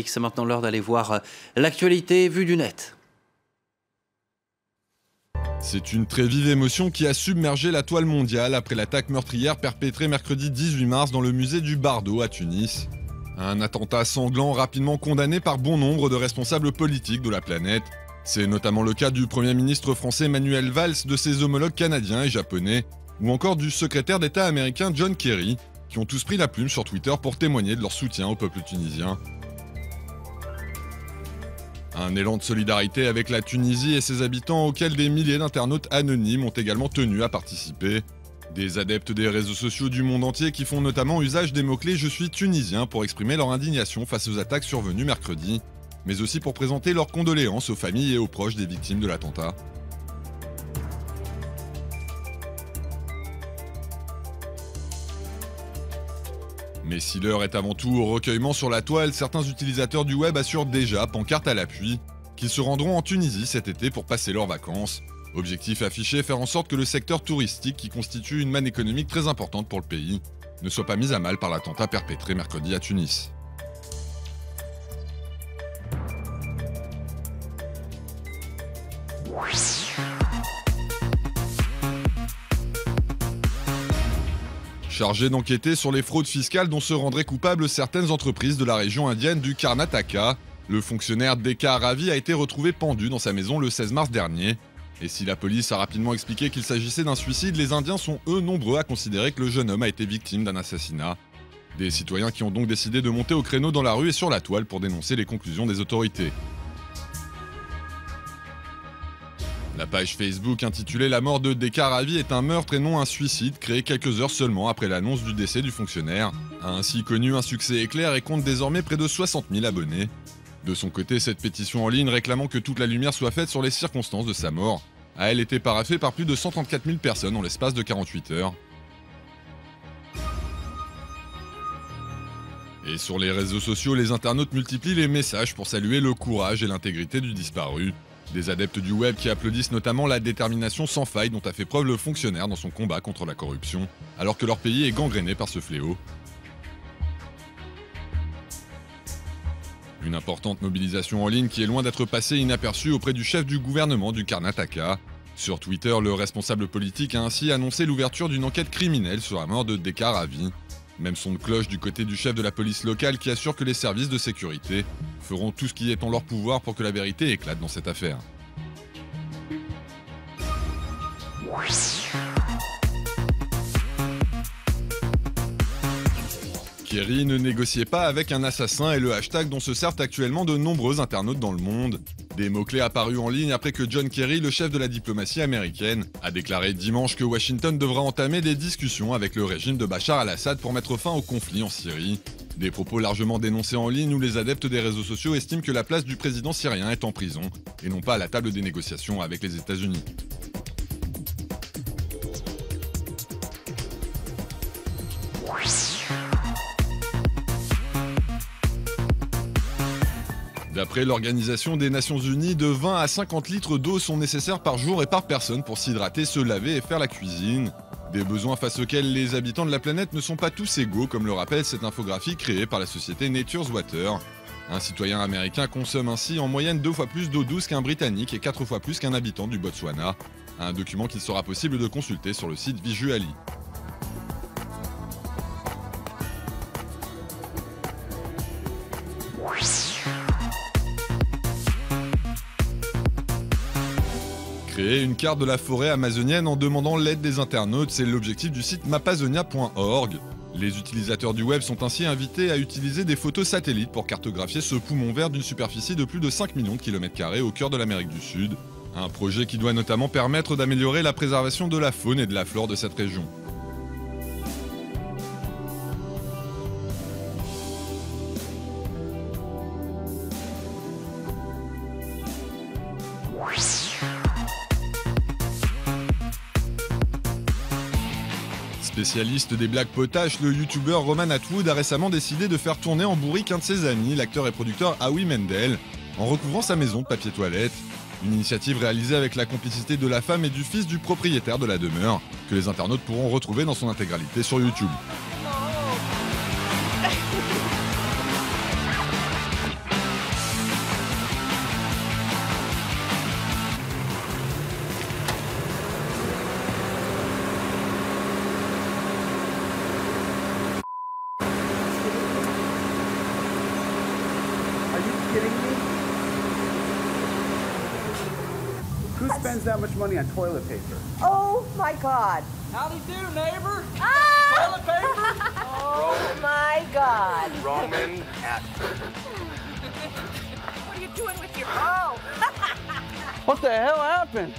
C'est maintenant l'heure d'aller voir l'actualité vue du net. C'est une très vive émotion qui a submergé la toile mondiale après l'attaque meurtrière perpétrée mercredi 18 mars dans le musée du Bardo à Tunis. Un attentat sanglant rapidement condamné par bon nombre de responsables politiques de la planète. C'est notamment le cas du Premier ministre français Manuel Valls, de ses homologues canadiens et japonais, ou encore du secrétaire d'État américain John Kerry, qui ont tous pris la plume sur Twitter pour témoigner de leur soutien au peuple tunisien. Un élan de solidarité avec la Tunisie et ses habitants auquel des milliers d'internautes anonymes ont également tenu à participer. Des adeptes des réseaux sociaux du monde entier qui font notamment usage des mots-clés « Je suis tunisien » pour exprimer leur indignation face aux attaques survenues mercredi, mais aussi pour présenter leurs condoléances aux familles et aux proches des victimes de l'attentat. Mais si l'heure est avant tout au recueillement sur la toile, certains utilisateurs du web assurent déjà, pancarte à l'appui, qu'ils se rendront en Tunisie cet été pour passer leurs vacances. Objectif affiché, faire en sorte que le secteur touristique, qui constitue une manne économique très importante pour le pays, ne soit pas mis à mal par l'attentat perpétré mercredi à Tunis. Chargé d'enquêter sur les fraudes fiscales dont se rendraient coupables certaines entreprises de la région indienne du Karnataka, le fonctionnaire D.K. Ravi a été retrouvé pendu dans sa maison le 16 mars dernier. Et si la police a rapidement expliqué qu'il s'agissait d'un suicide, les Indiens sont eux nombreux à considérer que le jeune homme a été victime d'un assassinat. Des citoyens qui ont donc décidé de monter au créneau dans la rue et sur la toile pour dénoncer les conclusions des autorités. La page Facebook intitulée « La mort de D.K. Ravi est un meurtre et non un suicide » créée quelques heures seulement après l'annonce du décès du fonctionnaire, a ainsi connu un succès éclair et compte désormais près de 60 000 abonnés. De son côté, cette pétition en ligne réclamant que toute la lumière soit faite sur les circonstances de sa mort a elle été paraphée par plus de 134 000 personnes en l'espace de 48 heures. Et sur les réseaux sociaux, les internautes multiplient les messages pour saluer le courage et l'intégrité du disparu. Des adeptes du web qui applaudissent notamment la détermination sans faille dont a fait preuve le fonctionnaire dans son combat contre la corruption, alors que leur pays est gangréné par ce fléau. Une importante mobilisation en ligne qui est loin d'être passée inaperçue auprès du chef du gouvernement du Karnataka. Sur Twitter, le responsable politique a ainsi annoncé l'ouverture d'une enquête criminelle sur la mort de D.K. Ravi. Même son de cloche du côté du chef de la police locale qui assure que les services de sécurité feront tout ce qui est en leur pouvoir pour que la vérité éclate dans cette affaire. Kerry ne négociait pas avec un assassin est le hashtag dont se servent actuellement de nombreux internautes dans le monde. Des mots-clés apparus en ligne après que John Kerry, le chef de la diplomatie américaine, a déclaré dimanche que Washington devra entamer des discussions avec le régime de Bachar al-Assad pour mettre fin au conflit en Syrie. Des propos largement dénoncés en ligne où les adeptes des réseaux sociaux estiment que la place du président syrien est en prison et non pas à la table des négociations avec les États-Unis. D'après l'Organisation des Nations Unies, de 20 à 50 litres d'eau sont nécessaires par jour et par personne pour s'hydrater, se laver et faire la cuisine. Des besoins face auxquels les habitants de la planète ne sont pas tous égaux, comme le rappelle cette infographie créée par la société Nature's Water. Un citoyen américain consomme ainsi en moyenne 2 fois plus d'eau douce qu'un Britannique et 4 fois plus qu'un habitant du Botswana. Un document qu'il sera possible de consulter sur le site Visually. Créer une carte de la forêt amazonienne en demandant l'aide des internautes, c'est l'objectif du site mapazonia.org. Les utilisateurs du web sont ainsi invités à utiliser des photos satellites pour cartographier ce poumon vert d'une superficie de plus de 5 millions de km² au cœur de l'Amérique du Sud. Un projet qui doit notamment permettre d'améliorer la préservation de la faune et de la flore de cette région. Spécialiste des blagues potaches, le youtubeur Roman Atwood a récemment décidé de faire tourner en bourrique un de ses amis, l'acteur et producteur Howie Mandel, en recouvrant sa maison de papier toilette. Une initiative réalisée avec la complicité de la femme et du fils du propriétaire de la demeure, que les internautes pourront retrouver dans son intégralité sur YouTube. Who spends that much money on toilet paper? Oh my God. Howdy do, neighbor. Ah! Toilet paper. Oh my God. Roman Atwood. What are you doing with your... Oh! What the hell happened?